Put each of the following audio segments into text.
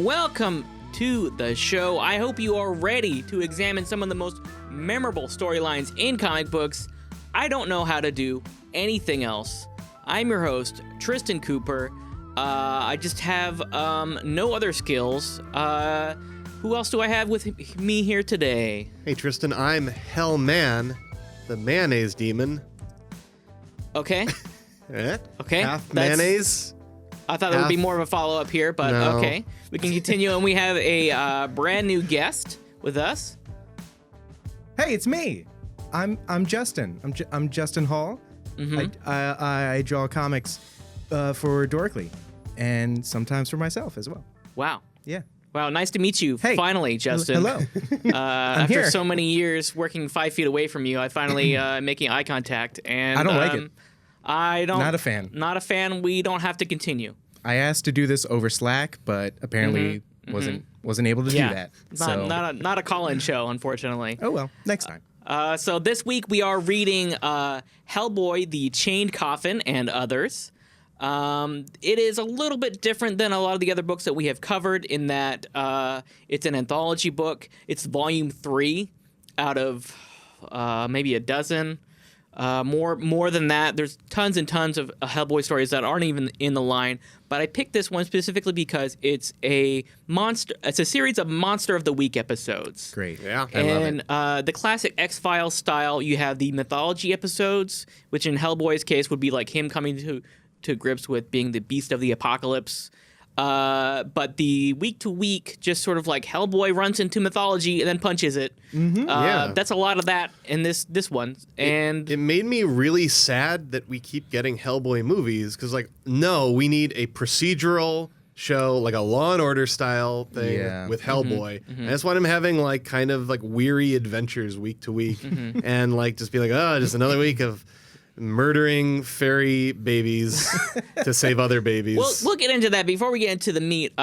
and welcome to the show. I hope you are ready to examine some of the most memorable storylines in comic books. I don't know how to do anything else. I'm your host, Tristan Cooper. I just have no other skills. Who else do I have with me here today? Hey Tristan, I'm Hellman, the mayonnaise demon. Okay. Okay. Half mayonnaise. I thought there would be more of a follow-up here, but No. Okay. We can continue, and we have a brand new guest with us. Hey, it's me. I'm Justin. I'm Justin Hall. Mm-hmm. I draw comics for Dorkly, and sometimes for myself as well. Wow. Yeah. Wow, nice to meet you. Hey. Finally, Justin. Hello. After here. so many years working 5 feet away from you, I finally making eye contact, and I don't like it. I don't. Not a fan. Not a fan. We don't have to continue. I asked to do this over Slack, but apparently wasn't able to do that. Not a call-in show, unfortunately. Oh well, next time. So this week we are reading Hellboy, the Chained Coffin, and others. It is a little bit different than a lot of the other books that we have covered in that it's an anthology book. It's volume 3 out of maybe a dozen. More than that. There's tons and tons of Hellboy stories that aren't even in the line. But I picked this one specifically because it's a series of Monster of the Week episodes. Great. Yeah. And the classic X-Files style, you have the mythology episodes, which in Hellboy's case would be like him coming to grips with being the beast of the apocalypse. But the week-to-week, just sort of like Hellboy runs into mythology and then punches it. Yeah. That's a lot of that in this one. And It made me really sad that we keep getting Hellboy movies because, no, we need a procedural show, like a Law and Order style thing with Hellboy. I just want him having kind of weary adventures week to week, and just be just another week of murdering fairy babies to save other babies. we'll get into that. Before we get into the meat,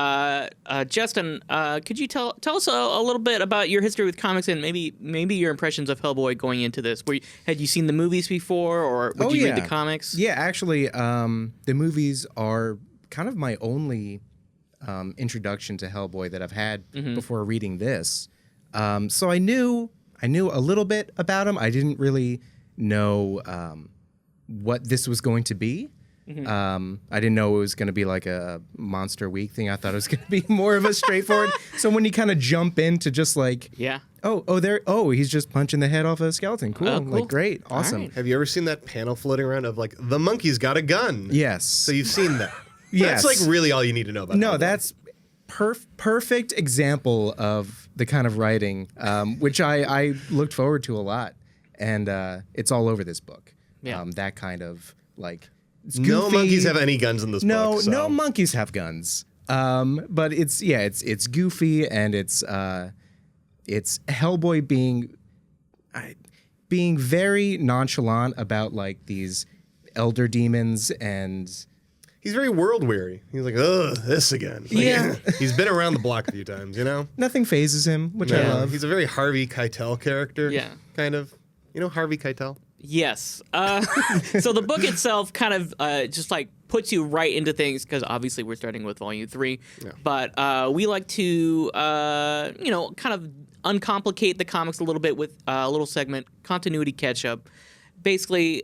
Justin, could you tell us a little bit about your history with comics and maybe your impressions of Hellboy going into this? Had you seen the movies before, or would you read the comics? Yeah, actually, the movies are kind of my only introduction to Hellboy that I've had before reading this. So I knew a little bit about him. I didn't really know what this was going to be. I didn't know it was going to be like a Monster Week thing. I thought it was going to be more of a straightforward. So when you kind of jump into just he's just punching the head off a skeleton. Cool. Cool. Great. Awesome. Right. Have you ever seen that panel floating around of the monkey's got a gun? Yes. So you've seen that. Yes. That's really all you need to know about No, Hellboy. that's perfect example of the kind of writing which I looked forward to a lot. And it's all over this book. Yeah. That kind of it's No goofy. monkeys have any guns in this book. So. No monkeys have guns. But it's goofy, and it's Hellboy being very nonchalant about these elder demons, and He's very world weary. He's this again. Yeah. He's been around the block a few times, nothing phases him, which I love. He's a very Harvey Keitel character. Yeah. Kind of. You know Harvey Keitel? Yes. So the book itself kind of just puts you right into things, because obviously we're starting with volume 3. Yeah. But we like to, kind of uncomplicate the comics a little bit with a little segment, Continuity Catch-Up. Basically,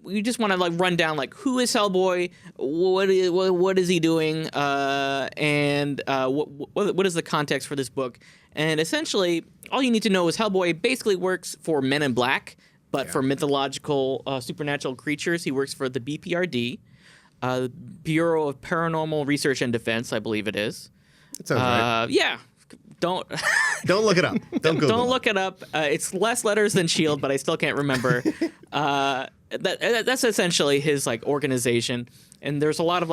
we just want to run down who is Hellboy, what is he doing, and what is the context for this book. And essentially, all you need to know is Hellboy basically works for Men in Black, but for mythological, supernatural creatures. He works for the B.P.R.D, Bureau of Paranormal Research and Defense, I believe it is. That sounds right. Yeah. Don't look it up. Don't Google don't look it up. It's less letters than S.H.I.E.L.D., but I still can't remember. That's essentially his organization, and there's a lot of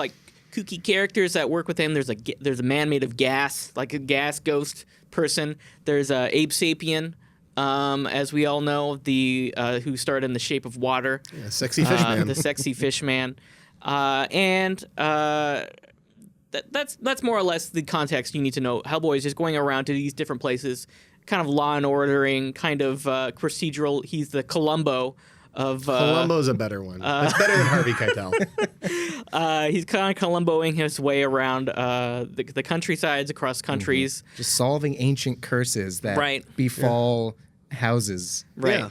kooky characters that work with him. There's a man made of gas, a gas ghost person. There's Abe Sapien, as we all know, the who starred in The Shape of Water. Yeah, sexy fish man. The sexy fish man, and that's more or less the context you need to know. Hellboy is just going around to these different places, kind of law and ordering, kind of procedural. He's the Columbo Columbo's a better one. It's better than Harvey Keitel. He's kind of Columboing his way around the countrysides across countries. Just solving ancient curses that Right. befall houses. Right.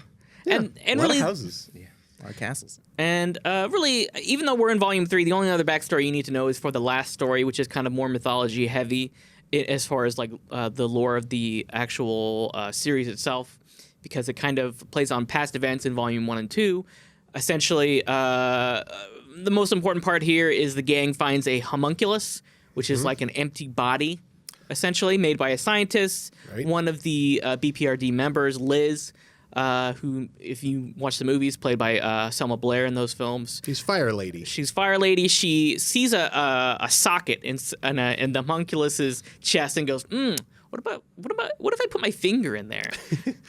Yeah. And A lot really, of houses. Yeah. A lot of castles. and really, even though we're in Volume 3, the only other backstory you need to know is for the last story, which is kind of more mythology heavy as far as like the lore of the actual series itself, because it kind of plays on past events in Volume 1 and 2. Essentially, the most important part here is the gang finds a homunculus, which is like an empty body, essentially, made by a scientist. Right. One of the B.P.R.D. members, Liz, who, if you watch the movies, played by Selma Blair in those films. She's Fire Lady. She's Fire Lady. She sees a socket in the homunculus's chest and goes, what if I put my finger in there?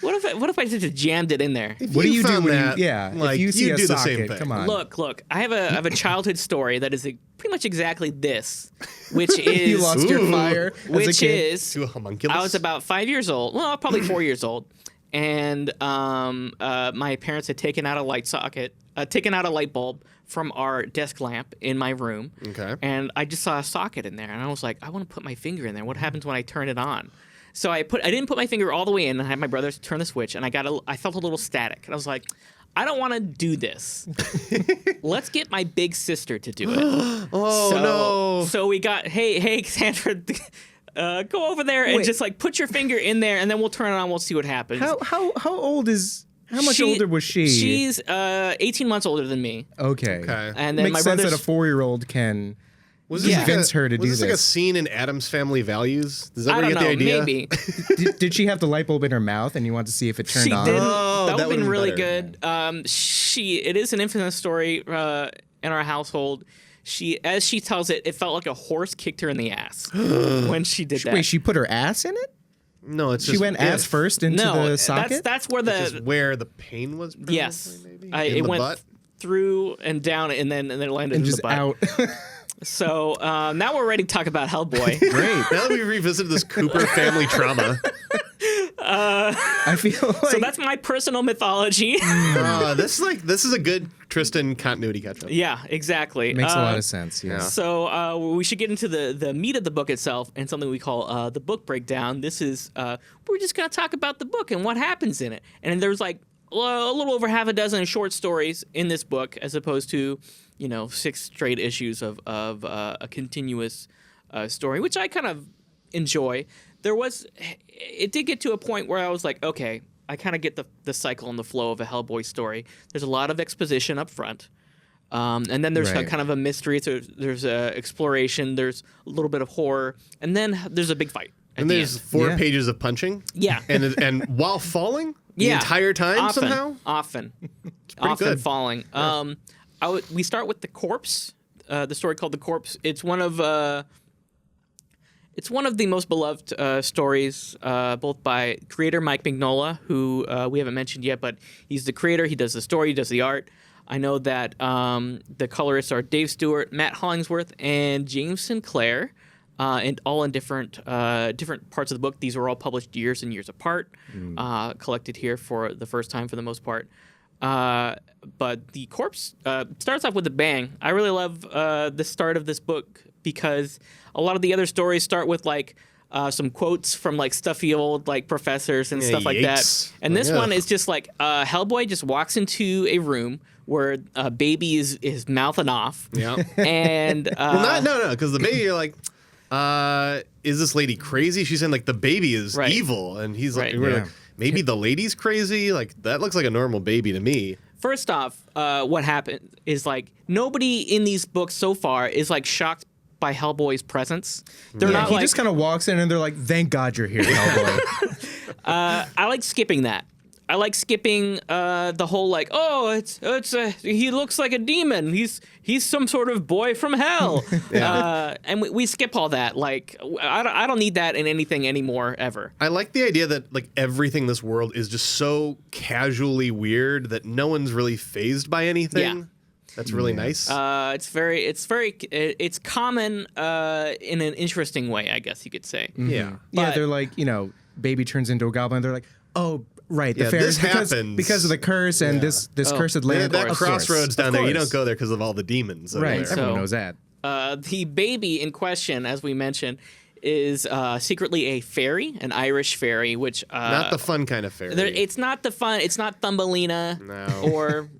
What if I just jammed it in there? What do you do found when that, if you see a do the socket, same thing. come on. Look. I have a childhood story that is pretty much exactly this, which is You lost your fire as a which kid? is To a homunculus? I was about 5 years old. Well, probably 4 years old, and my parents had taken out a light bulb from our desk lamp in my room. Okay. And I just saw a socket in there, and I was like, I want to put my finger in there. What happens when I turn it on? So I didn't put my finger all the way in, and I had my brother turn the switch, and I felt a little static, and I was like, I don't want to do this. Let's get my big sister to do it. No. So we got, hey, Sandra, go over there and Wait. just like put your finger in there, and then we'll turn it on. We'll see what happens. How old is? How much older was she? She's 18 months older than me. Okay. And then Makes my sense that brother's a 4-year-old can Was this convince her to do Was this like a this. scene in Adam's Family Values? Does that I where don't you get know, the idea? maybe. did she have the light bulb in her mouth and you want to see if it turned She on? did. Oh, That would that have been would've really been good. It is an infamous story in our household. As she tells it, it felt like a horse kicked her in the ass when she did that. Wait, she put her ass in it? No, it's She just went ass first into no, the socket? that's where Just where the pain was. yes, maybe? it In the went butt? through and down, and then it landed and in just the butt. out. So now we're ready to talk about Hellboy. Great. Now that we revisited this Cooper family trauma, I feel like So that's my personal mythology. this is a good Tristan continuity catch-up. Yeah, exactly. makes a lot of sense. Yeah. So we should get into the meat of the book itself and something we call the book breakdown. This is we're just going to talk about the book and what happens in it. And there's like a little over half a dozen short stories in this book, as opposed to 6 straight issues of a continuous story, which I kind of enjoy. It did get to a point where I was like, okay, I kind of get the cycle and the flow of a Hellboy story. There's a lot of exposition up front. And then there's Right. kind of a mystery. So there's exploration. There's a little bit of horror. And then there's a big fight. And there's 4 Yeah. pages of punching. Yeah. And while falling the Yeah. entire time often, somehow. Often pretty good. falling. We start with The Corpse, the story called The Corpse. It's one of the most beloved stories, both by creator Mike Mignola, who we haven't mentioned yet, but he's the creator. He does the story, he does the art. I know that the colorists are Dave Stewart, Matt Hollingsworth, and James Sinclair, and all in different parts of the book. These were all published years and years apart, collected here for the first time for the most part. But The Corpse starts off with a bang. I really love the start of this book because a lot of the other stories start with like some quotes from like stuffy old like professors and stuff like that. yikes. And this Ugh. one is just like Hellboy just walks into a room where a baby is mouthing off. Yeah. And Well, no, because the baby, you're like, is this lady crazy? She's saying like the baby is Right. evil, and he's like, Right. we're Yeah. like, maybe the lady's crazy. Like that looks like a normal baby to me. first off, what happened is like nobody in these books so far is like shocked by Hellboy's presence. They're Yeah, not he like just kind of walks in and they're like, "Thank God you're here, Hellboy." I like skipping that. I like skipping the whole like, oh, he looks like a demon. He's some sort of boy from hell. And we skip all that. Like, I don't need that in anything anymore ever. I like the idea that like everything in this world is just so casually weird that no one's really fazed by anything. Yeah. That's really nice. It's common in an interesting way, I guess you could say. yeah. Yeah, But- they're like, baby turns into a goblin. They're like, "Oh, Right, the Yeah, fairies this happens. because of the curse and this cursed land. That Of course. crossroads down Of there, you course. don't go there because of all the demons. that are Right, there. everyone So- knows that. The baby in question, as we mentioned, is secretly a fairy, an Irish fairy, which Not the fun kind of fairy. it's not the fun. It's not Thumbelina No. or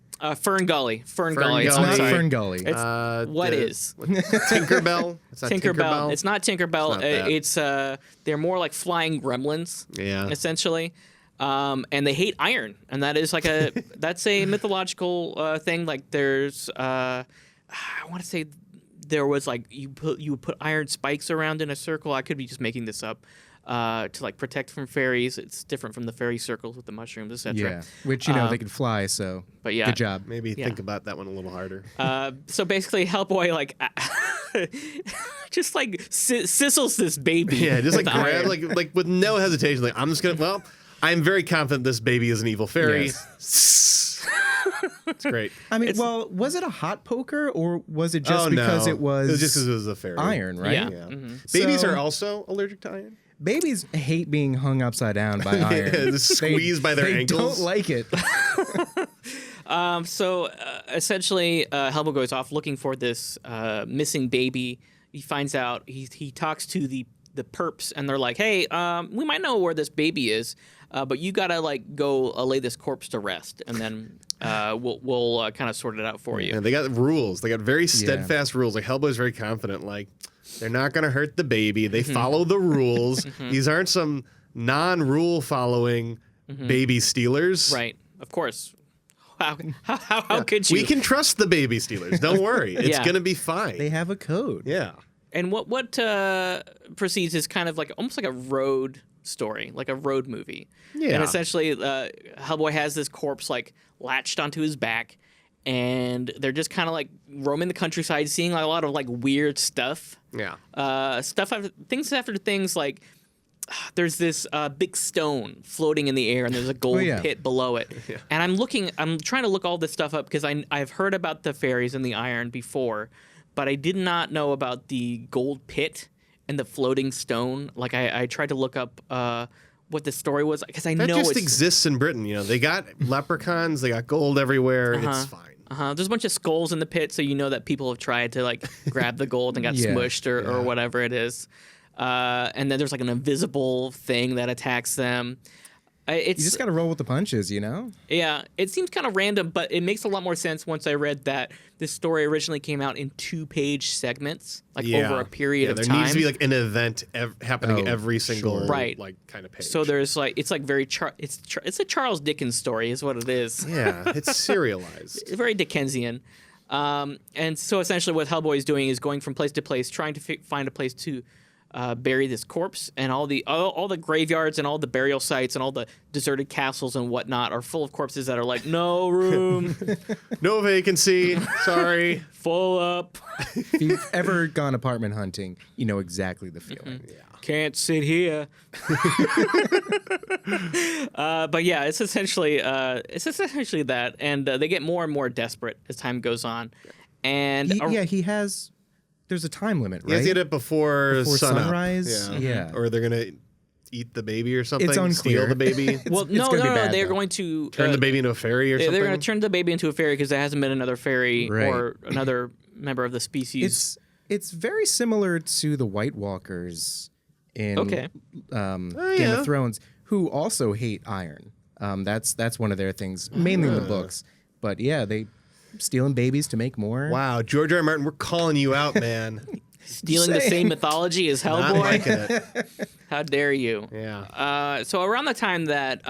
Fern Gully. Fern Gully. It's Gully. not Sorry. Fern Gully. It's what is Tinkerbell? It's not Tinkerbell. It's not Tinkerbell. It's not that. It's they're more like flying gremlins. Yeah. Essentially. And they hate iron, and that is like that's a mythological thing. Like there's I want to say there was like you would put iron spikes around in a circle. I could be just making this up. To like protect from fairies. It's different from the fairy circles with the mushrooms, etc. Yeah, which they can fly. So, but yeah. good job. Maybe think about that one a little harder. So basically, Hellboy like just like sizzles this baby. Yeah, just like with grab, iron. like with no hesitation. Like I'm just gonna. Well, I'm very confident this baby is an evil fairy. Yes. It's great. I mean, well, was it a hot poker or was it just Oh, because no. it was just because it was a fairy. iron, right? Yeah. Yeah. Mhm. Babies So- are also allergic to iron. Babies hate being hung upside down by iron. just squeezed by their they ankles. don't like it. So essentially, Hellboy goes off looking for this missing baby. He finds out. He talks to the perps, and they're like, "Hey, we might know where this baby is, but you gotta like go lay this corpse to rest, and then we'll kind of sort it out for you." And they got rules. They got very steadfast rules. Like Hellboy's very confident. Like they're not going to hurt the baby. They follow the rules. These aren't some non-rule following baby stealers. Right. Of course. How could you? We can trust the baby stealers. Don't worry. It's Yeah. going to be fine. They have a code. Yeah. And what proceeds is kind of like almost like a road story, like a road movie. Yeah. And essentially, Hellboy has this corpse like latched onto his back, and they're just kind of like roaming the countryside, seeing like, a lot of like weird stuff. Yeah. Stuff after things like there's this big stone floating in the air, and there's a gold pit below it. Yeah. And I'm trying to look all this stuff up because I've heard about the fairies and the iron before, but I did not know about the gold pit and the floating stone. Like I tried to look up what the story was because I That know just it's exists in Britain. You know, they got leprechauns. They got gold everywhere. It's fine. There's a bunch of skulls in the pit, so you know that people have tried to like grab the gold and got smushed or whatever it is. And then there's like an invisible thing that attacks them. You just got to roll with the punches, you know? Yeah, it seems kind of random, but it makes a lot more sense once I read that this story originally came out in 2-page segments, like over a period of there time. needs to be like an event happening every single Right. like kind of page. So there's like it's like very it's a Charles Dickens story is what it is. yeah, it's serialized. It's very Dickensian. And so essentially what Hellboy is doing is going from place to place, trying to find a place to bury this corpse, and all the graveyards and all the burial sites and all the deserted castles and whatnot are full of corpses that are like, no room, No vacancy. Sorry. full up, If you've ever gone apartment hunting, you know exactly the feeling. can't sit here. But yeah, it's essentially that, and they get more and more desperate as time goes on, and He has. There's a time limit, right? You have to get it before sunup. sunrise? Yeah. Or they're gonna eat the baby or something. It's unclear. Steal the baby. well, it's no, gonna be bad, they're though. going to Turn the baby into a fairy or something. They're going to turn the baby into a fairy because there hasn't been another fairy Right. or another member of the species. It's very similar to the White Walkers in Okay. Game yeah. of Thrones, who also hate iron. That's one of their things, mainly in the books. But yeah, they stealing babies to make more. Wow, George R. R. Martin, we're calling you out, man. Stealing the same mythology as Not Hellboy. liking it. How dare you? Yeah. So around the time that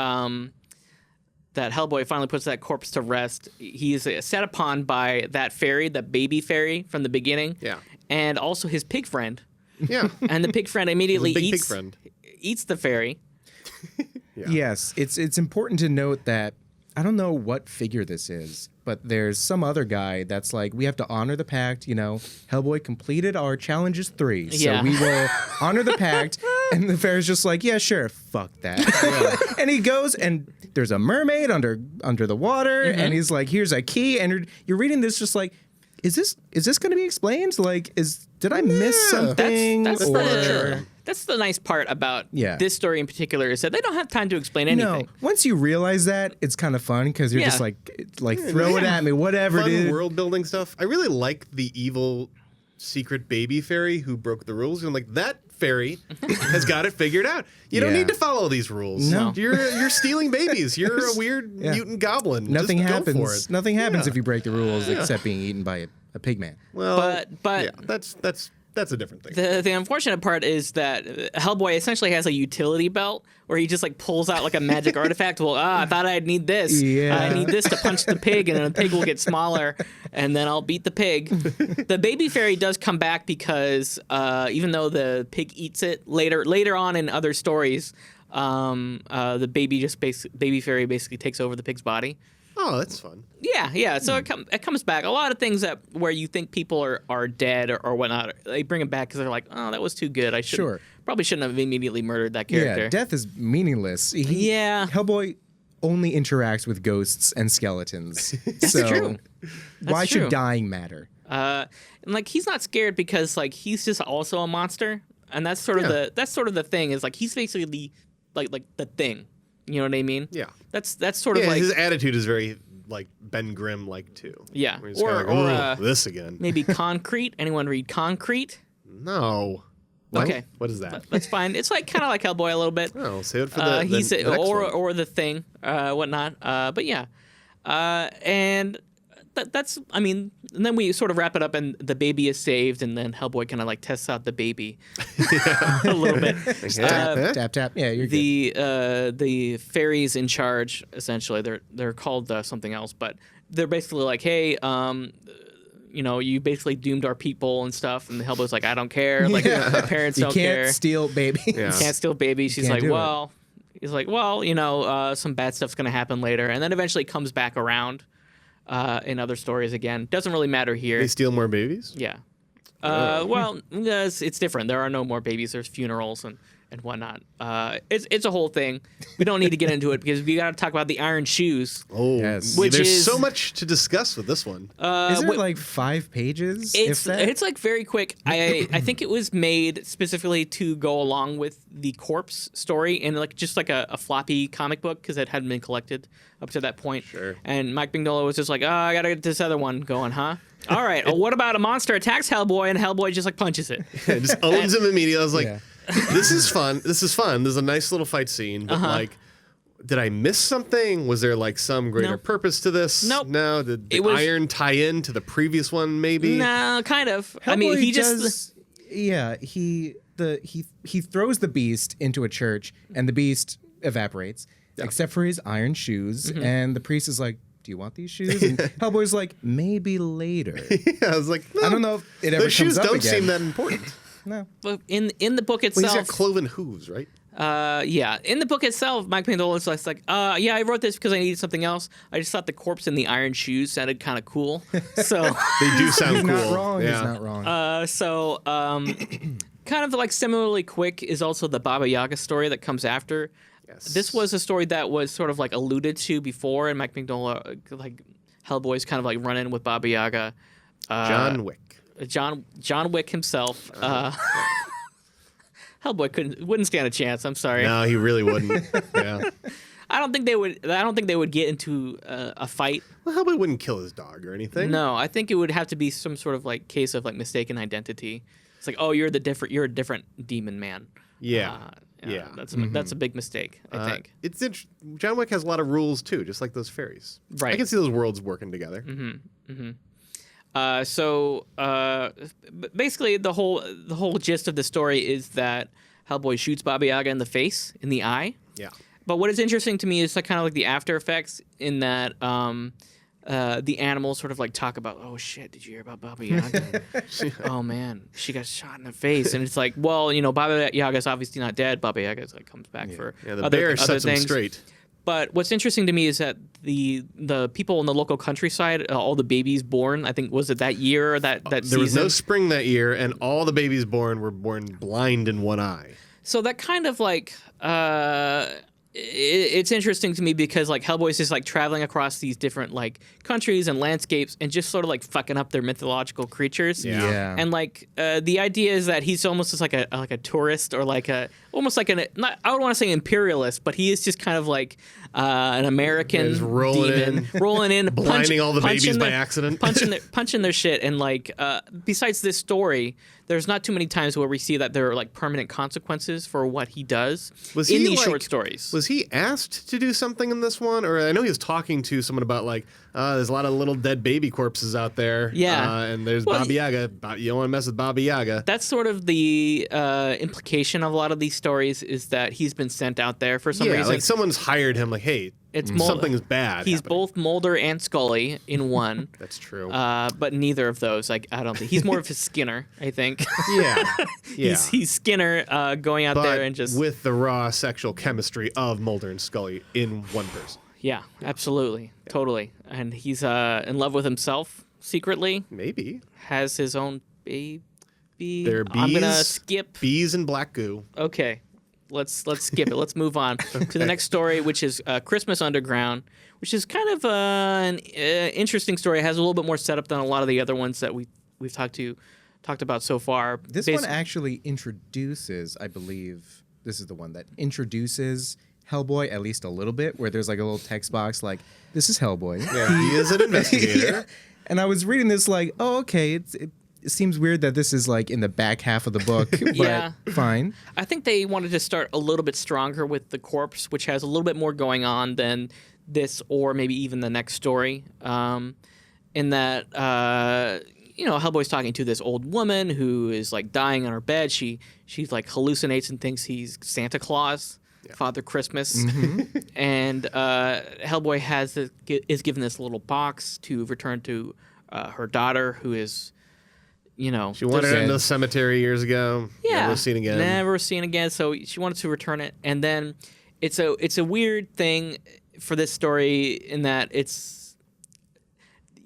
that Hellboy finally puts that corpse to rest, he's set upon by that fairy, that baby fairy from the beginning. Yeah. And also his pig friend. Yeah. And the pig friend immediately Big pig eats friend. the fairy. Yeah. Yes, it's important to note that I don't know what figure this is, but there's some other guy that's like, we have to honor the pact. You know, Hellboy completed our challenges 3, so Yeah. we will honor the pact. And the fairy's just like, yeah, sure, fuck that. And he goes, and there's a mermaid under the water, and he's like, here's a key. And you're reading this just like, is this going to be explained? Like, did I miss something? That's That's the nice part about Yeah. this story in particular is that they don't have time to explain anything. No, once you realize that, it's kind of fun because you're just like throw it at me, whatever, Fun dude. world building stuff. I really like the evil secret baby fairy who broke the rules. And like that fairy has got it figured out. You don't Yeah. need to follow these rules. No. You're stealing babies. You're a weird mutant goblin. Nothing Just happens. Go for it. Nothing happens if you break the rules except being eaten by a pig man. Well, But- yeah, that's a different thing. The unfortunate part is that Hellboy essentially has a utility belt where he just like pulls out like a magic artifact. Well, I thought I'd need this. Yeah. I need this to punch the pig, and then the pig will get smaller, and then I'll beat the pig. The baby fairy does come back because even though the pig eats it later on in other stories, the baby fairy basically takes over the pig's body. Oh, that's fun. Yeah. So it comes back. A lot of things that where you think people are dead or whatnot, they bring it back because they're like, oh, that was too good. Probably shouldn't have immediately murdered that character. Yeah, death is meaningless. Yeah. Hellboy only interacts with ghosts and skeletons. That's so true. why That's should true. dying matter? And like he's not scared because like he's just also a monster, and that's sort of the thing is like he's basically the thing. You know what I mean? Yeah. That's sort of like his attitude is very like Ben Grimm like too. Yeah. Where he's kinda like, "Ooh, this again. maybe Concrete. Anyone read Concrete? No. What? Okay. What is that? That's fine. It's like kind of like Hellboy a little bit. Oh, save it for the He's the next one. or the thing, whatnot. But yeah, and that's I mean, and then we sort of wrap it up, and the baby is saved, and then Hellboy kind of like tests out the baby a little bit. Tap tap. Yeah, you're good. The fairies in charge, essentially, they're called something else, but they're basically like, hey, you basically doomed our people and stuff, and the Hellboy's like, I don't care, like my parents You don't can't care. steal baby. Yeah. Can't steal baby. She's can't like, do it. well, he's like, well, some bad stuff's gonna happen later, and then eventually comes back around in other stories again. Doesn't really matter here. They steal more babies? Yeah. Well, it's different. There are no more babies. There's funerals and whatnot. It's a whole thing. We don't need to get into it because we got to talk about the Iron Shoes. Oh, Yes. Which there's is- so much to discuss with this one. Isn't it like 5 pages? if that? It's like very quick. I think it was made specifically to go along with the corpse story and like just like a floppy comic book because it hadn't been collected up to that point. Sure. And Mike Mignola was just like, oh, I gotta get this other one going, huh? All right. Well, what about a monster attacks Hellboy and Hellboy just like punches it? It just owns him immediately. I was like, Yeah. this is fun. This is fun. There's a nice little fight scene, but like, did I miss something? Was there like some greater No. purpose to this? Nope. No. Did the It was- iron tie in to the previous one? Maybe. No, kind of. I mean, Hellboy he just. does, yeah, he throws the beast into a church and the beast evaporates, except for his iron shoes. Mm-hmm. And the priest is like, "Do you want these shoes?" And Hellboy's like, "Maybe later." Yeah, I was like, no, I don't know if it ever the shoes comes up don't again. seem that important. No. But in the book Well, itself, he's got cloven hooves, right? yeah, in the book itself, Mike Mignola was like, yeah, I wrote this because I needed something else. I just thought the corpse in the iron shoes sounded kind of cool, so They do sound He's cool. not wrong. Yeah. He's not wrong. kind of like similarly quick is also the Baba Yaga story that comes after. Yes. This was a story that was sort of like alluded to before, and Mike Mignola, like Hellboy's kind of like running with Baba Yaga. John Wick. John Wick himself. Hellboy wouldn't stand a chance. I'm sorry. No, he really wouldn't. Yeah. I don't think they would get into a fight. Well, Hellboy wouldn't kill his dog or anything. No, I think it would have to be some sort of like case of like mistaken identity. It's like, oh, you're a different demon man. Yeah. Yeah. That's a big mistake. I think. It's John Wick has a lot of rules too, just like those fairies. Right. I can see those worlds working together. Basically, the whole gist of the story is that Hellboy shoots Baba Yaga in the face, in the eye. Yeah. But what is interesting to me is like kind of like the after effects in that the animals sort of like talk about, oh shit, did you hear about Baba Yaga? Oh man, she got shot in the face, and it's like, well, Baba Yaga's obviously not dead. Baba Yaga like comes back for Yeah, the other, bear other sets him things. straight. But what's interesting to me is that the people in the local countryside, all the babies born, I think, was it that year or that There season? was no spring that year, and all the babies born were born blind in one eye. So that kind of like, it's interesting to me because like Hellboy's just like traveling across these different like countries and landscapes and just sort of like fucking up their mythological creatures. Yeah. And like the idea is that he's almost just like a tourist or like almost like I don't want to say imperialist, but he is just kind of like an American Just rolling in, blinding all the babies by their, accident. punching their shit. And like besides this story, there's not too many times where we see that there are like permanent consequences for what he does in these short stories. Was he asked to do something in this one? Or I know he was talking to someone about like, there's a lot of little dead baby corpses out there. Yeah. And there's Baba Yaga. You don't want to mess with Baba Yaga. That's sort of the implication of a lot of these stories is that he's been sent out there for some reason. Like someone's hired him like, hey, something's bad. He's happening. both Mulder and Scully in one. That's true. But neither of those, like, I don't think. He's more of a Skinner, I think. Yeah. He's Skinner going out there and just... with the raw sexual chemistry of Mulder and Scully in one person. Yeah, absolutely. Yeah. Totally. And he's in love with himself secretly. Maybe. Has his own baby. There are bees. I'm going to skip. Bees and black goo. Okay. Let's skip it. Let's move on to the next story, which is Christmas Underground, which is kind of an interesting story. It has a little bit more setup than a lot of the other ones that we've talked about so far. This one actually introduces, I believe, this is the one that introduces Hellboy at least a little bit, where there's like a little text box like, "This is Hellboy." Yeah, he is an investigator. Yeah. And I was reading this like, oh, okay, it seems weird that this is like in the back half of the book, but yeah. Fine. I think they wanted to start a little bit stronger with the corpse, which has a little bit more going on than this or maybe even the next story. In that, Hellboy's talking to this old woman who is like dying on her bed. She's like hallucinates and thinks he's Santa Claus, Father Christmas. Mm-hmm. And Hellboy is given this little box to return to her daughter, who is... she wandered into the cemetery years ago. Yeah, Never seen again. So she wanted to return it, and then it's a weird thing for this story in that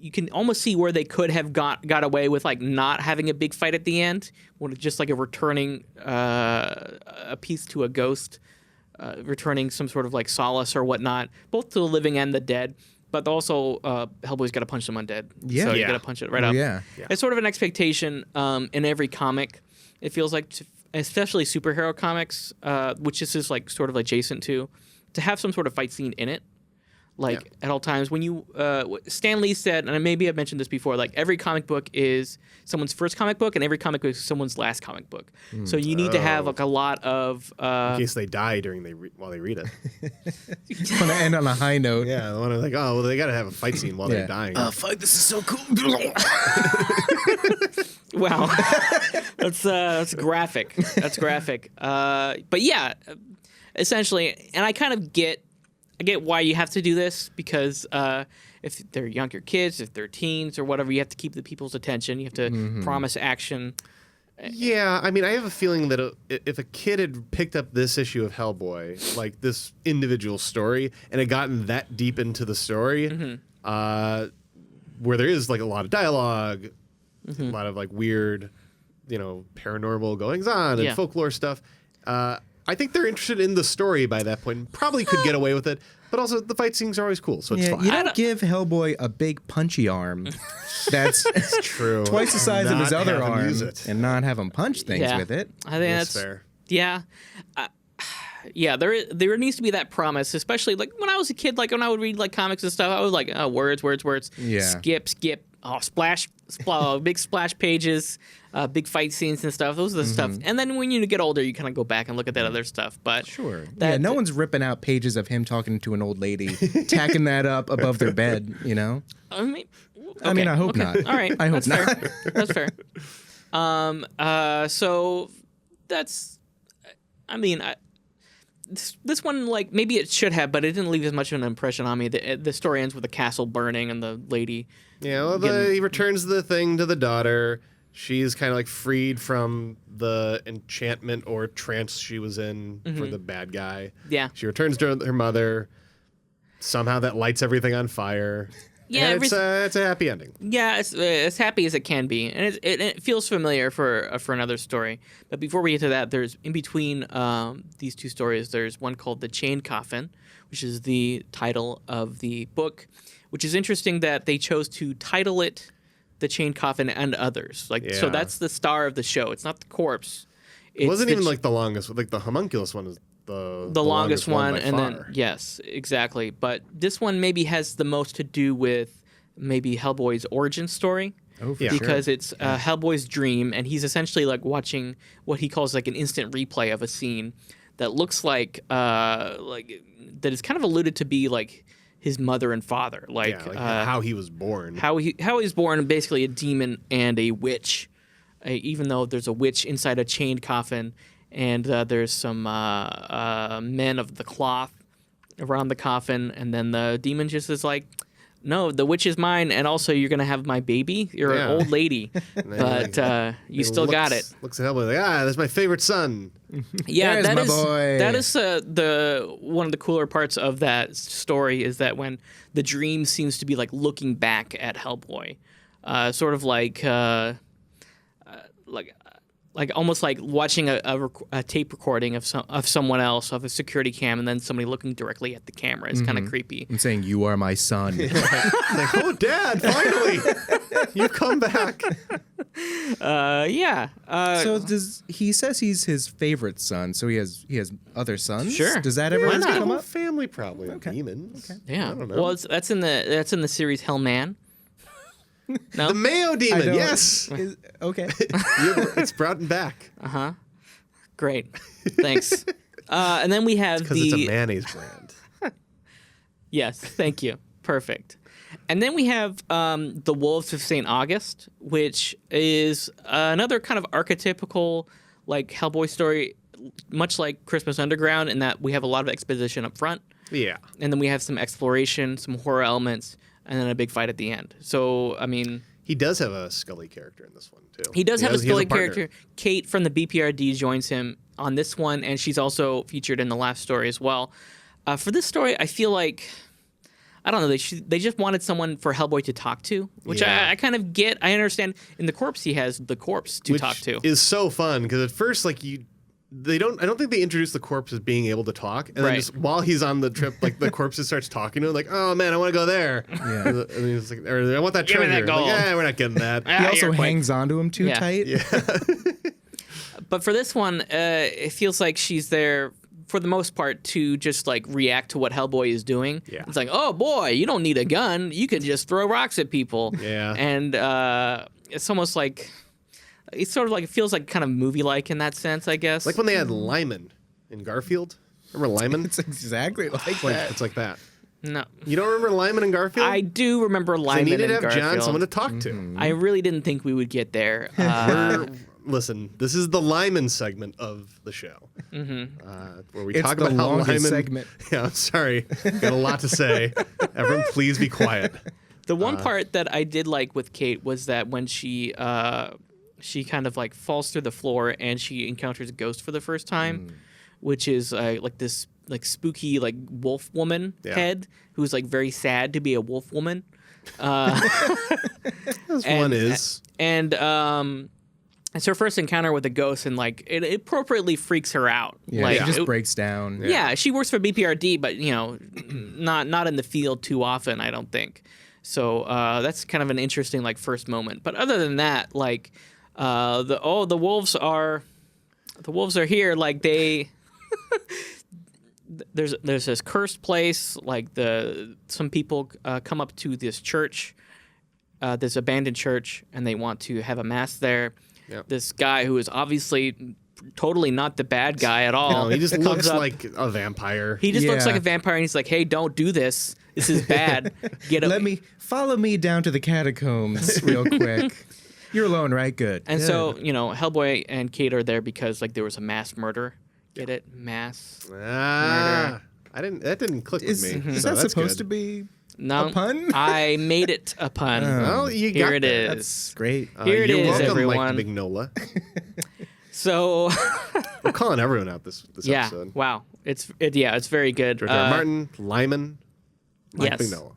you can almost see where they could have got away with like not having a big fight at the end, when it's just like a returning a piece to a ghost, returning some sort of like solace or whatnot, both to the living and the dead. But also, Hellboy's got to punch them undead. Yeah. So you got to punch it right up. Yeah. It's sort of an expectation in every comic. It feels like, especially superhero comics, which this is like sort of adjacent to have some sort of fight scene in it. Like at all times, when you Stan Lee said, and maybe I've mentioned this before, like every comic book is someone's first comic book, and every comic book is someone's last comic book. So you need to have like a lot of in case they die while they read it. Want to end on a high note? Yeah, I want to they got to have a fight scene while they're dying. Fuck! This is so cool. Wow, that's graphic. That's graphic. But yeah, essentially, and I kind of get why you have to do this, because if they're younger kids, if they're teens or whatever, you have to keep the people's attention. You have to promise action. Yeah, I mean, I have a feeling that if a kid had picked up this issue of Hellboy, like this individual story, and had gotten that deep into the story, where there is like a lot of dialogue, a lot of like weird, paranormal goings on and folklore stuff, I think they're interested in the story by that point and probably could get away with it. But also, the fight scenes are always cool, so it's fine. You don't give Hellboy a big punchy arm that's true. Twice the size of his other arm and not have him punch things with it. I think that's fair. Yeah. There needs to be that promise, especially like when I was a kid, like when I would read like comics and stuff, I was like, oh, words. Yeah. Skip. Oh, splash, big splash pages, big fight scenes and stuff. Those are the stuff. And then when you get older, you kind of go back and look at that other stuff. But sure, no one's ripping out pages of him talking to an old lady, tacking that up above their bed. I mean, I hope not. All right, I hope not. Fair. That's fair. So that's, I mean, this one, like, maybe it should have, but it didn't leave as much of an impression on me. The story ends with the castle burning and the lady. Yeah, well, he returns the thing to the daughter. She's kind of like freed from the enchantment or trance she was in for the bad guy. Yeah. She returns to her mother. Somehow that lights everything on fire. Yeah, and it's a happy ending. Yeah, it's as happy as it can be, and it feels familiar for another story. But before we get to that, there's in between these two stories. There's one called The Chained Coffin, which is the title of the book, which is interesting that they chose to title it The Chained Coffin and Others. So that's the star of the show. It's not the corpse. It wasn't even like the longest. Like the homunculus one is the longest one, by and far. then yes, exactly. But this one maybe has the most to do with maybe Hellboy's origin story. Oh, for because sure. it's Hellboy's dream, and he's essentially like watching what he calls like an instant replay of a scene that looks like that is kind of alluded to be like his mother and father, like how he was born. How he was born, basically a demon and a witch, even though there's a witch inside a chained coffin, and there's some men of the cloth around the coffin, and then the demon just is like, no, the witch is mine, and also you're going to have my baby. You're an old lady, but you still got it. Looks at Hellboy like, that's my favorite son. Yeah, There's my boy. that is the one of the cooler parts of that story is that when the dream seems to be like looking back at Hellboy, sort of like almost like watching a tape recording of someone else, of a security cam, and then somebody looking directly at the camera. It's kind of creepy. I'm saying you are my son. Like, oh, Dad, finally, you've come back. Yeah. So he says he's his favorite son? So he has other sons. Sure. Does that ever Why not? come Whole up? family probably of demons. Okay. Yeah. I don't know. Well, that's in the series Hellman. No. The Mayo I Demon. don't- Yes, Okay. it's brought him back Great. Thanks. And then we have because it's a mayonnaise brand. Yes, thank you. Perfect. And then we have the Wolves of St. August, which is another kind of archetypical like Hellboy story, much like Christmas Underground, in that we have a lot of exposition up front, Yeah. and then we have some exploration, some horror elements, and then a big fight at the end. So, I mean, He does have a Scully character in this one too. he does have a has Scully partner. character. Kate from the B.P.R.D. joins him on this one, and she's also featured in the last story as well. For this story, I feel like, I don't know, they just wanted someone for Hellboy to talk to, which Yeah. I kind of get. I understand. In the corpse, he has the corpse to Which talk to. is so fun because at first, like I don't think they introduce the corpse as being able to talk, and then Right. just while he's on the trip, like the corpse just starts talking to him, like, "Oh man, I want to go there." Yeah. And he's like, or, "I want that Give me treasure." that Like, gold. we're not getting that. He also you're quick. hangs onto him too Yeah. tight. Yeah. But for this one, it feels like she's there for the most part to just like react to what Hellboy is doing. Yeah. It's like, oh boy, you don't need a gun. You can just throw rocks at people. Yeah. And it's almost like, it's sort of like, it feels like kind of movie-like in that sense, I guess. Like when they had Lyman in Garfield. Remember Lyman? It's exactly like that. It's like that. No. You don't remember Lyman and Garfield? I do remember They Lyman needed and to have Garfield. John someone to talk to. I really didn't think we would get there. Listen, this is the Lyman segment of the show, where we It's talk the about how longest Lyman. segment. Yeah, I'm sorry, got a lot to say. Everyone, please be quiet. The one part that I did like with Kate was that when she kind of like falls through the floor and she encounters a ghost for the first time, which is like this like spooky like wolf woman Yeah. head who's like very sad to be a wolf woman. This one is. And it's her first encounter with a ghost, and like it appropriately freaks her out. Yeah, like she just it- breaks down. Yeah, she works for B.P.R.D, but you know, not in the field too often, I don't think. So that's kind of an interesting like first moment. But other than that, like the wolves are here. Like they there's this cursed place. Like some people come up to this church, this abandoned church, and they want to have a mass there. Yep. This guy who is obviously totally not the bad guy at all. No, he just comes looks up. like a vampire. He just looks Yeah. like a vampire, and he's like, "Hey, don't do this. This is bad. Follow me down to the catacombs real quick. You're alone, right? Good. And Good. so Hellboy and Kate are there because like there was a mass murder. Get it? Mass. That didn't click is, with me. is so that that's supposed good. to be No, a pun? I made it a pun. Well, you Here got it that. is. great? Here it You're is, welcome, everyone. Mike Mignola. So We're calling everyone out this yeah, episode. wow, it's very good. George R. R. Martin, Lyman, Mike yes. Mignola.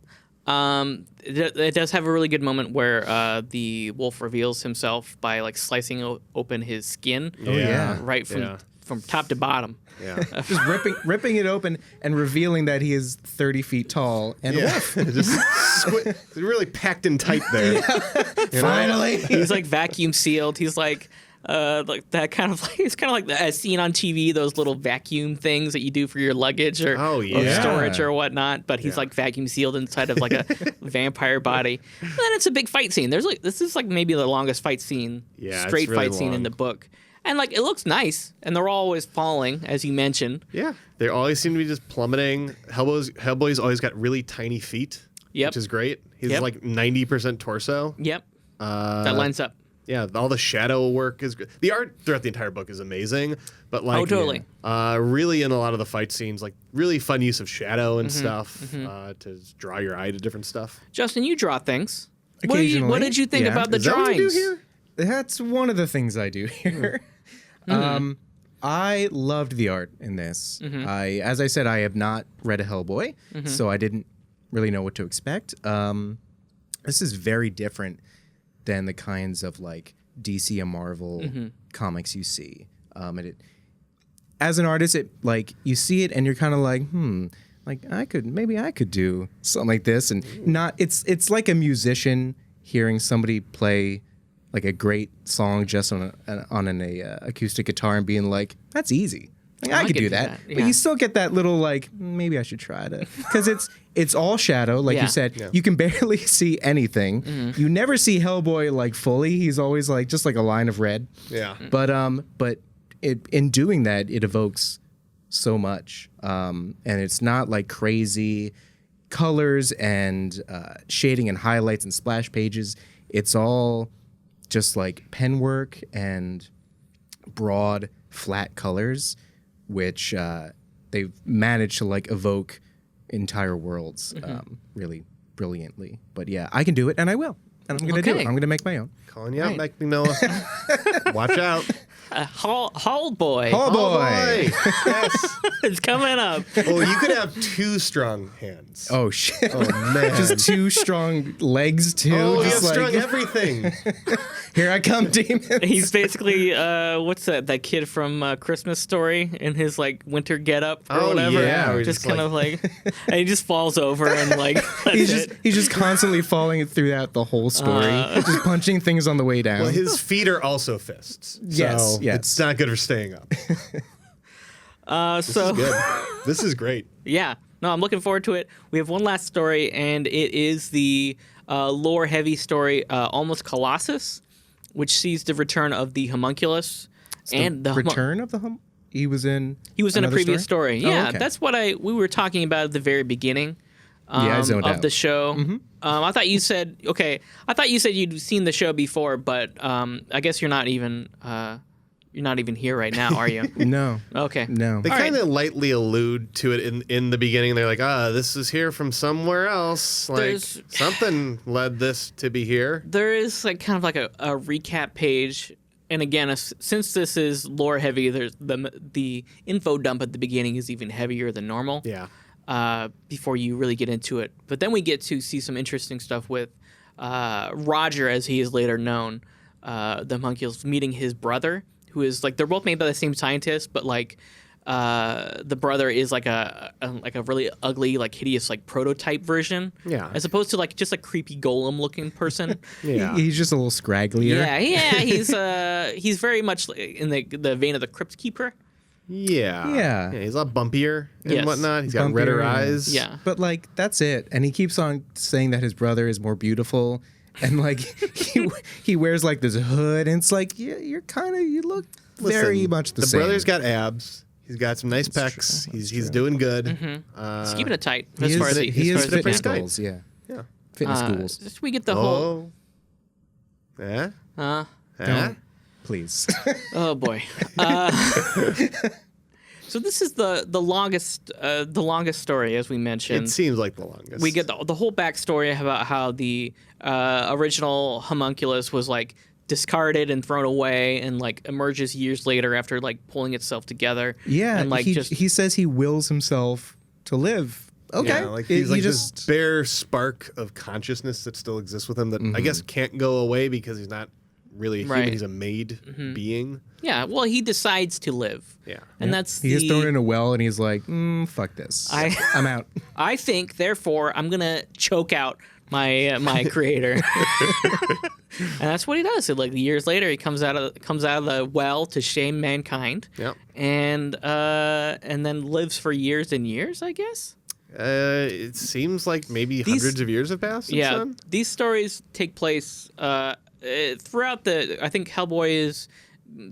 It does have a really good moment where the wolf reveals himself by like slicing open his skin. Oh, yeah. Right from top to bottom. Yeah. Just ripping it open and revealing that he is 30 feet tall and a wolf. Just really packed in tight there. Finally. He's like vacuum sealed. He's like that kind of like it's kind of like as seen on TV, those little vacuum things that you do for your luggage or storage or whatnot. But he's like vacuum sealed inside of like a vampire body. And then it's a big fight scene. This is like maybe the longest fight scene, straight really fight scene in the book. And like it looks nice, and they're always falling, as you mentioned. Yeah, they always seem to be just plummeting. Hellboy's always got really tiny feet, which is great. He's like 90% torso. Yep, that lines up. Yeah, all the shadow work is good. The art throughout the entire book is amazing, but like, totally. Really in a lot of the fight scenes, like really fun use of shadow and stuff to draw your eye to different stuff. Justin, you draw things. Occasionally. What did you think about the Is that drawings? what you do here? That's one of the things I do here. I loved the art in this. As I said, I have not read a Hellboy, so I didn't really know what to expect. This is very different than the kinds of like DC and Marvel comics you see. As an artist, it like you see it and you're kind of like, like I could do something like this, and not. It's like a musician hearing somebody play like a great song just on an acoustic guitar and being like, that's easy. Like, I could do that. Yeah. But you still get that little like, maybe I should try to, because it's all shadow, like you said. Yeah. You can barely see anything. You never see Hellboy like fully. He's always like just like a line of red. Yeah. But in doing that, it evokes so much, and it's not like crazy colors and shading and highlights and splash pages. It's all just like pen work and broad, flat colors, which they've managed to like evoke entire worlds really brilliantly. But yeah, I can do it, and I will. And I'm going to do it. I'm going to make my own. Calling you out, Magnolia. Watch out. Hellboy. Hellboy. Yes. It's coming up. Oh, you could have two strong hands. Oh, shit. Oh, man. Just two strong legs, too. Oh, just yeah, like, strong everything. Here I come, demons. He's basically what's that kid from Christmas Story in his like winter getup or whatever. Yeah, just kind of like, and he just falls over and like he's just constantly falling throughout the whole story, just punching things on the way down. Well, his feet are also fists. Yes, so yes. It's not good for staying up. This is good. This is great. Yeah. No, I'm looking forward to it. We have one last story, and it is the lore-heavy story, Almost Colossus, which sees the return of the homunculus. And the return of the He was in a previous story. Yeah, okay. That's what we were talking about at the very beginning I zoned of out. the show. I thought you said you'd seen the show before, but I guess you're not even here right now, are you? No. Okay. No. They kind of lightly allude to it in the beginning. They're like, this is here from somewhere else. Like, something led this to be here. There is like kind of like a recap page. And again, since this is lore heavy, there's the info dump at the beginning is even heavier than normal. Yeah. Before you really get into it. But then we get to see some interesting stuff with Roger, as he is later known, the homunculus meeting his brother, who is like, they're both made by the same scientist, but like the brother is like a really ugly, like hideous, like prototype version. Yeah. As opposed to like just a creepy golem looking person. Yeah. He's just a little scragglier. Yeah. He's very much in the vein of the Crypt Keeper. Yeah. He's a lot bumpier and whatnot. He's got Bumpier, redder eyes. Yeah. But like that's it. And he keeps on saying that his brother is more beautiful. And like he wears like this hood, and it's like you look very much the same. The brother's got abs. He's got some nice pecs. He's doing good. He's keeping it tight He as far as is as fitness can. goals. Yeah. Yeah. Fitness goals. We get the whole. Don't, please. Oh boy. So this is the longest story, as we mentioned. It seems like the longest. We get the whole backstory about how the original homunculus was like discarded and thrown away, and like emerges years later after like pulling itself together. Yeah, and like he says he wills himself to live Okay. Yeah, like he's You like this bare spark of consciousness that still exists with him that I guess can't go away because he's not really a human. He's a made being. Yeah, well, he decides to live. Yeah. And that's he gets thrown in a well and he's like, fuck this. I'm out. I think, therefore, I'm going to choke out my creator. And that's what he does. So, like, years later, he comes out of the well to shame mankind. Yep. And then lives for years and years, I guess. It seems like maybe hundreds of years have passed since then. These stories take place throughout I think Hellboy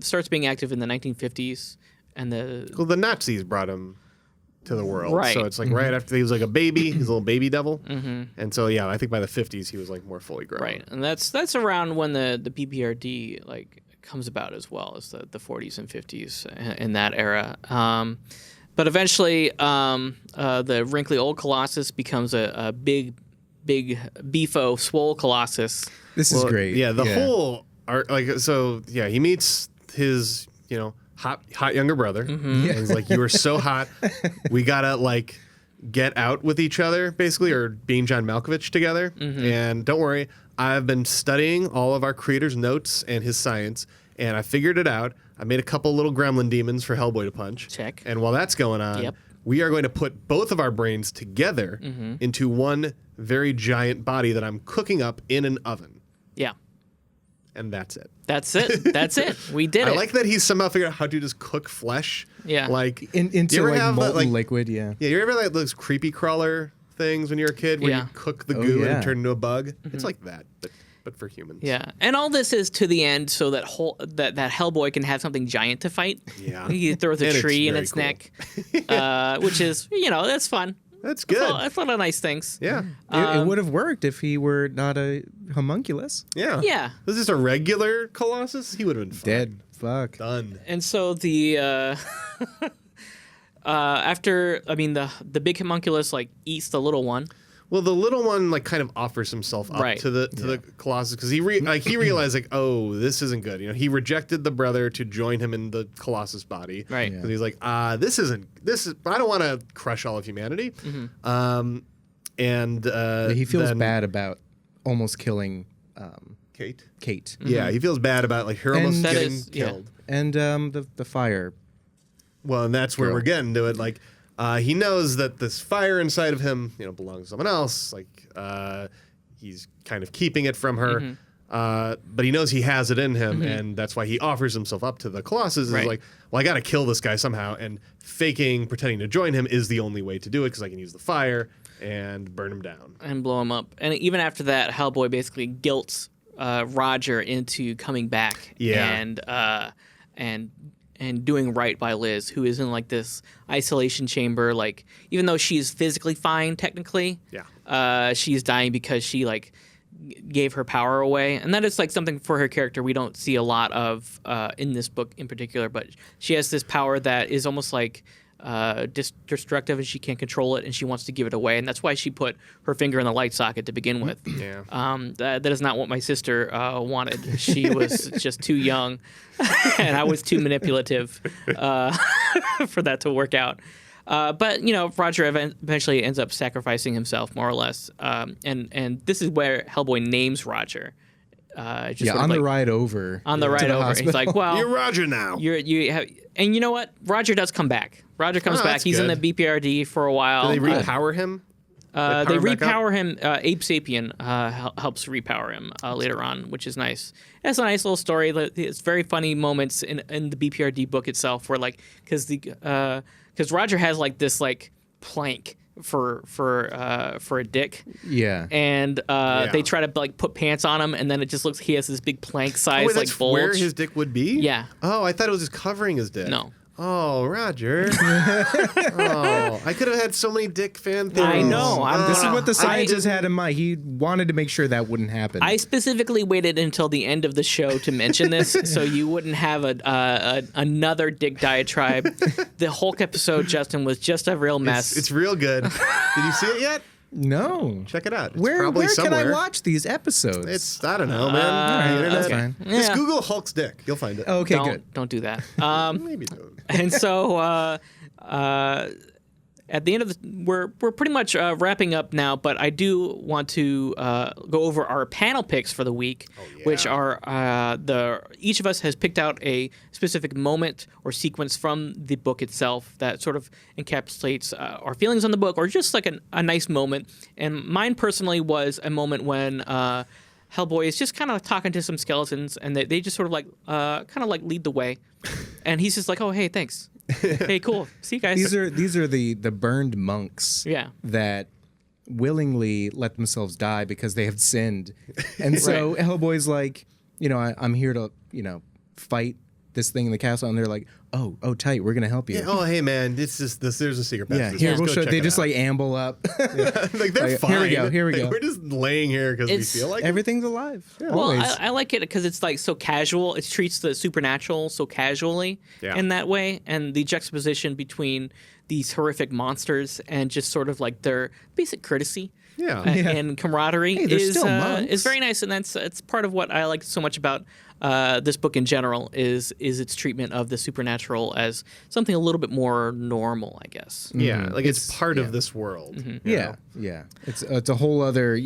starts being active in the 1950s, and the Nazis brought him to the world, right. So it's like right after he was like a baby, he's a little baby devil, and so I think by the 50s he was like more fully grown, right, and that's around when the B.P.R.D. like comes about as well as the 40s and 50s in that era. But eventually, the wrinkly old Colossus becomes a big beefo swole Colossus. This is great. Yeah, the whole art, he meets his, hot younger brother. And he's like, you are so hot. We gotta like get out with each other, basically, or being John Malkovich together. And don't worry, I've been studying all of our creator's notes and his science, and I figured it out. I made a couple little gremlin demons for Hellboy to punch. Check. And while that's going on, we are going to put both of our brains together into one very giant body that I'm cooking up in an oven. Yeah. And that's it. That's it. That's it. We did it. I like that he's somehow figured out how to just cook flesh. Yeah. Like into like molten liquid. Yeah. Yeah. You ever like those creepy crawler things when you're a kid where you cook the goo and it turned into a bug? It's like that, but for humans. Yeah. And all this is to the end so that that Hellboy can have something giant to fight. Yeah. He throws a tree in its neck, which is that's fun. That's good. That's a lot of nice things. Yeah. It would have worked if he were not a homunculus. Yeah. Yeah. Was this a regular Colossus? He would have been fine. Dead. Fuck. Done. And so the after the big homunculus like eats the little one. Well, the little one like kind of offers himself up to the Colossus because he realized like, oh, this isn't good. He rejected the brother to join him in the Colossus body. Right. Because he's like, I don't want to crush all of humanity. And he feels bad about almost killing Kate. Kate. Yeah, he feels bad about like her almost getting killed. And the fire. Well, and that's where we're getting to it. Like. He knows that this fire inside of him, belongs to someone else. Like he's kind of keeping it from her, but he knows he has it in him, and that's why he offers himself up to the Colossus. Is like, well, I got to kill this guy somehow, and pretending to join him is the only way to do it because I can use the fire and burn him down and blow him up. And even after that, Hellboy basically guilts Roger into coming back. Yeah. And doing right by Liz, who is in like this isolation chamber. Like, even though she's physically fine, technically, she's dying because she like gave her power away, and that is like something for her character we don't see a lot of in this book in particular. But she has this power that is almost like destructive, and she can't control it, and she wants to give it away, and that's why she put her finger in the light socket to begin with. That is not what my sister wanted. She was just too young, and I was too manipulative for that to work out. But Roger eventually ends up sacrificing himself, more or less, and this is where Hellboy names Roger. The ride over. On the ride over, he's like, "Well, you're Roger now. And you know what? Roger does come back. Roger comes back. He's in the B.P.R.D. for a while. Do they repower him? They repower him. Abe Sapien helps repower him later on, which is nice. It's a nice little story. It's very funny moments in the B.P.R.D. book itself, where because Roger has like this like plank for a dick. Yeah. And they try to like put pants on him, and then it just looks he has this big plank size that's bulge. Where his dick would be? Yeah. Oh, I thought it was just covering his dick. No. Oh, Roger. I could have had so many dick fan theories. I know. This is what the scientist had in mind. He wanted to make sure that wouldn't happen. I specifically waited until the end of the show to mention this, so you wouldn't have another dick diatribe. The Hulk episode, Justin, was just a real mess. It's real good. Did you see it yet? No. Check it out. It's where probably somewhere. can I watch these episodes? I don't know, man. The internet. That's fine. Just Google Hulk's dick. You'll find it. Okay, good. Don't do that. Maybe don't. And so at the end of we're pretty much wrapping up now, but I do want to go over our panel picks for the week, which are each of us has picked out a specific moment or sequence from the book itself that sort of encapsulates our feelings on the book, or just like a nice moment. And mine personally was a moment when Hellboy is just kind of talking to some skeletons, and they just sort of like kind of like lead the way, and he's just like, "Oh, hey, thanks." Hey, cool. See you guys. These are the burned monks. Yeah. That willingly let themselves die because they have sinned, and so Hellboy's like, I'm here to fight this thing in the castle, and they're like, oh, tight, we're gonna help you. Yeah, oh, hey man, there's a secret passage. Here we'll show. They just like amble up. Like they're fine. Here we go. We're just laying here because we feel like everything's alive. Yeah. Well, I like it because it's like so casual. It treats the supernatural so casually in that way, and the juxtaposition between these horrific monsters and just sort of like their basic courtesy. And camaraderie is very nice, and it's part of what I like so much about this book in general is its treatment of the supernatural as something a little bit more normal, I guess. Yeah, like it's part of this world. Mm-hmm. Yeah. It's a whole other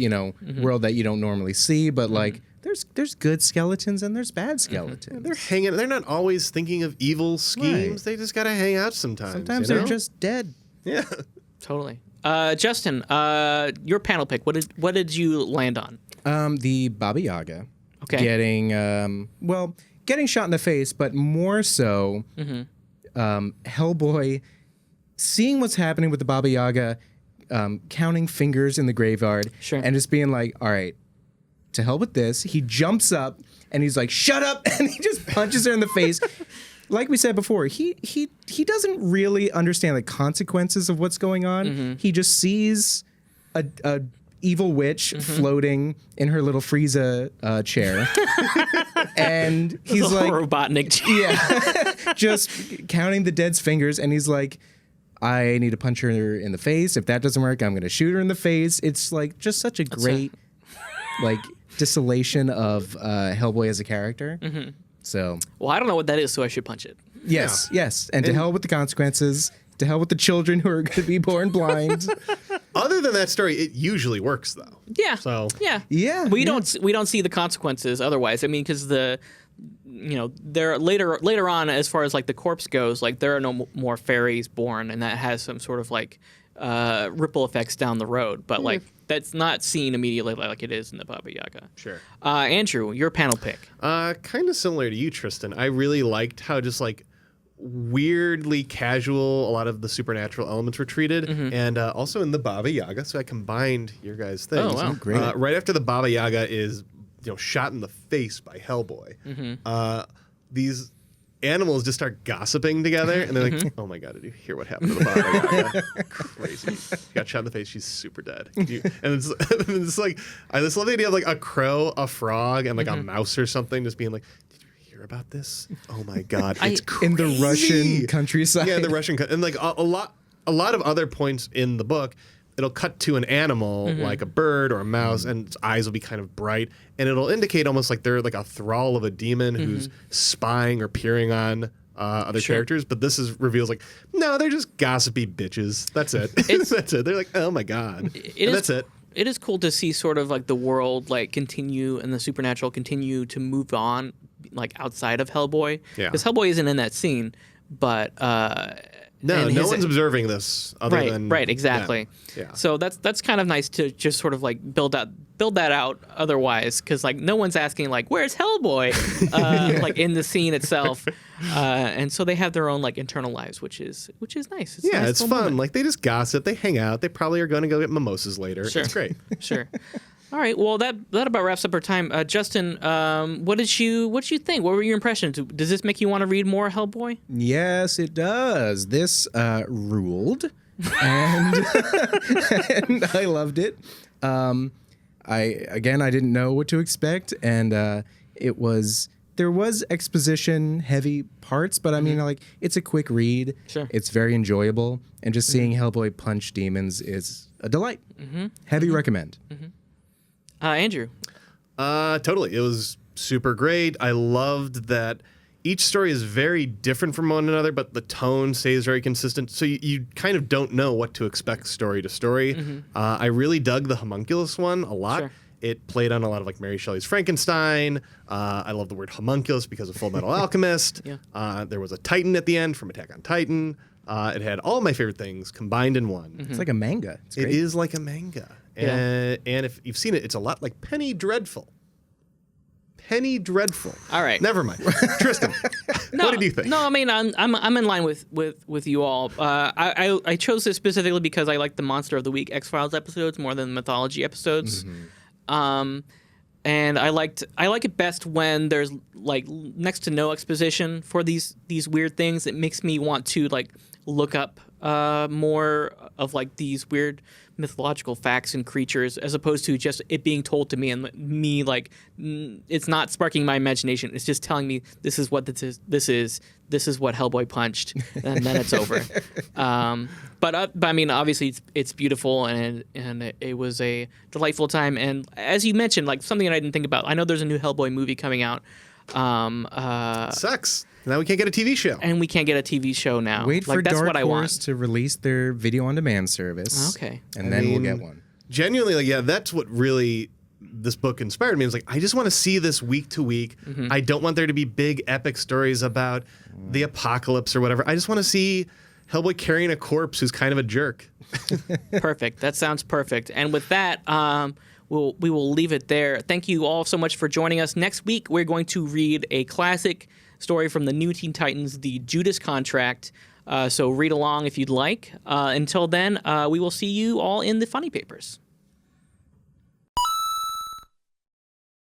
world that you don't normally see, but like there's good skeletons and there's bad skeletons. They're hanging. They're not always thinking of evil schemes. They just gotta hang out sometimes. Sometimes they're just dead. Yeah, totally. Justin, your panel pick. What did you land on? The Baba Yaga. Okay. Getting shot in the face, but more so, Hellboy seeing what's happening with the Baba Yaga, counting fingers in the graveyard, and just being like, all right, to hell with this. He jumps up and he's like, shut up, and he just punches her in the face. Like we said before, he doesn't really understand the consequences of what's going on. He just sees a evil witch floating in her little Frieza chair, and he's like Robotnik chair. just counting the dead's fingers, and he's like, I need to punch her in the face. If that doesn't work, I'm going to shoot her in the face. It's like just such a great like distillation of Hellboy as a character. So, well, I don't know what that is, so I should punch it. Yes. And to hell with the consequences. To hell with the children who are going to be born blind. Other than that story, it usually works though. Yeah. So we don't see the consequences otherwise. I mean, because there later on, as far as like the corpse goes, like there are no more fairies born, and that has some sort of like ripple effects down the road. But like that's not seen immediately like it is in the Baba Yaga. Sure. Andrew, your panel pick. Kind of similar to you, Tristan. I really liked how just like weirdly casual a lot of the supernatural elements were treated, and also in the Baba Yaga. So I combined your guys' things. Oh, wow. Great. Right after the Baba Yaga is shot in the face by Hellboy. These animals just start gossiping together, and they're like, "Oh my god, did you hear what happened to the Baba Yaga? Crazy! She got shot in the face. She's super dead." And it's like I just love the idea of like a crow, a frog, and like a mouse or something just being like, about this? Oh my god, it's crazy. In the Russian countryside. Yeah, in the Russian and like a lot of other points in the book, it'll cut to an animal like a bird or a mouse, and its eyes will be kind of bright, and it'll indicate almost like they're like a thrall of a demon who's spying or peering on other characters. But this reveals like, no, they're just gossipy bitches. That's it. That's it. They're like, oh my god, that's it. It is cool to see sort of like the world like continue and the supernatural continue to move on like outside of Hellboy. Yeah. Because Hellboy isn't in that scene, but no one's observing this other than exactly. Yeah. So that's kind of nice to just sort of like build that out otherwise, because like no one's asking like, where's Hellboy like in the scene itself, and so they have their own like internal lives, which is nice. It's nice, it's fun. Moment. Like they just gossip, they hang out, they probably are going to go get mimosas later. Sure. It's great. Sure. All right. Well, that about wraps up our time. Justin, what did you think? What were your impressions? Does this make you want to read more Hellboy? Yes, it does. This ruled, and and I loved it. I didn't know what to expect, and there was exposition heavy parts, but I mean, like, it's a quick read. Sure. It's very enjoyable, and just seeing Hellboy punch demons is a delight. Heavy recommend. Andrew. Totally. It was super great. I loved that each story is very different from one another, but the tone stays very consistent. So you kind of don't know what to expect story to story. I really dug the homunculus one a lot. Sure. It played on a lot of like Mary Shelley's Frankenstein. I love the word homunculus because of Full Metal Alchemist. There was a Titan at the end from Attack on Titan. It had all my favorite things combined in one. It's like a manga. It's great. It is like a manga. And if you've seen it, it's a lot like Penny Dreadful. Penny Dreadful. All right. Never mind. Tristan, what did you think? No, I mean I'm in line with you all. I chose this specifically because I like the Monster of the Week X-Files episodes more than the mythology episodes. And I like it best when there's like next to no exposition for these weird things. It makes me want to like look up more of like these weird mythological facts and creatures as opposed to just it being told to me and me like it's not sparking my imagination. It's just telling me this is what this is what Hellboy punched, and then it's over. But I mean, obviously it's beautiful and it was a delightful time. And as you mentioned, like something that I didn't think about. I know there's a new Hellboy movie coming out. Sucks. Now we can't get a TV show. And we can't get a TV show now. Wait for that's Dark what I want. Horse to release their video on demand service. Okay. And then we'll get one. Genuinely, like, yeah, that's what really this book inspired me. It was like, I just want to see this week to week. I don't want there to be big epic stories about the apocalypse or whatever. I just want to see Hellboy carrying a corpse who's kind of a jerk. Perfect. That sounds perfect. And with that, we will leave it there. Thank you all so much for joining us. Next week, we're going to read a classic story from the New Teen Titans, The Judas Contract. So read along if you'd like. Until then, we will see you all in the funny papers.